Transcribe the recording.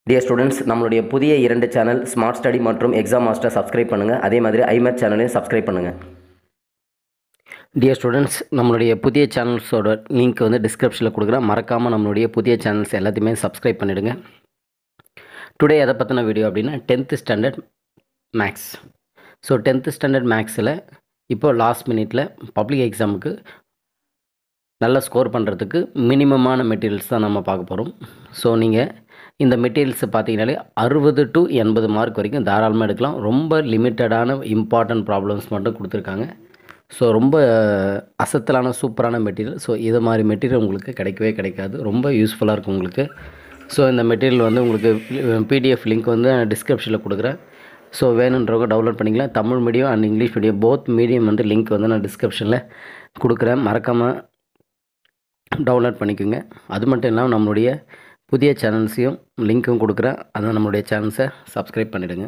Dear students, நம்மளுடைய புதிய 2 channel smart study மற்றும் எக்ஸாம் மாஸ்டர் சப்ஸ்கிரைப் பண்ணுங்கள். அதே மாதிரி ஐமேத் சேனலையும் சப்ஸ்கிரைப் பண்ணுங்கள். டியர் ஸ்டூடெண்ட்ஸ், நம்மளுடைய புதிய சேனல்ஸோட லிங்க் வந்து டிஸ்கிரிப்ஷனில் கொடுக்குறேன். மறக்காமல் நம்மளுடைய புதிய சேனல்ஸ் எல்லாத்தையுமே சப்ஸ்கிரைப் பண்ணிவிடுங்க. டுடே எதை பற்றின வீடியோ அப்படின்னா 10th standard maths. So 10th standard மேக்ஸில் இப்போது லாஸ்ட் மினிட்டில் பப்ளிக் எக்ஸாமுக்கு நல்லா ஸ்கோர் பண்ணுறதுக்கு மினிமமான மெட்டீரியல்ஸ் தான் நம்ம பார்க்க போகிறோம். ஸோ நீங்கள் இந்த மெட்டீரியல்ஸை பார்த்தீங்கன்னாலே 60 to 80 மார்க் வரைக்கும் தாராளமாக எடுக்கலாம். ரொம்ப லிமிட்டடான இம்பார்ட்டன்ட் ப்ராப்ளம்ஸ் மட்டும் கொடுத்துருக்காங்க. ஸோ ரொம்ப அசத்தலான சூப்பரான மெட்டீரியல். ஸோ இது மாதிரி மெட்டீரியல் உங்களுக்கு கிடைக்கவே கிடைக்காது. ரொம்ப யூஸ்ஃபுல்லாக இருக்கும் உங்களுக்கு. ஸோ இந்த மெட்டீரியல் வந்து உங்களுக்கு பிடிஎஃப் லிங்க் வந்து டிஸ்கிரிப்ஷனில் கொடுக்குறேன். ஸோ வேணுன்றவங்க டவுன்லோட் பண்ணிக்கலாம். Tamil medium and English medium both medium வந்து லிங்க் வந்து நான் டிஸ்கிரிப்ஷனில் கொடுக்குறேன். மறக்காமல் டவுன்லோட் பண்ணிக்கோங்க. அது மட்டும் இல்லாமல் நம்மளுடைய புதிய சேனல்ஸையும் லிங்க்கும் கொடுக்குறேன். அதான் நம்மளுடைய சேனல்ஸை சப்ஸ்கிரைப் பண்ணிவிடுங்க.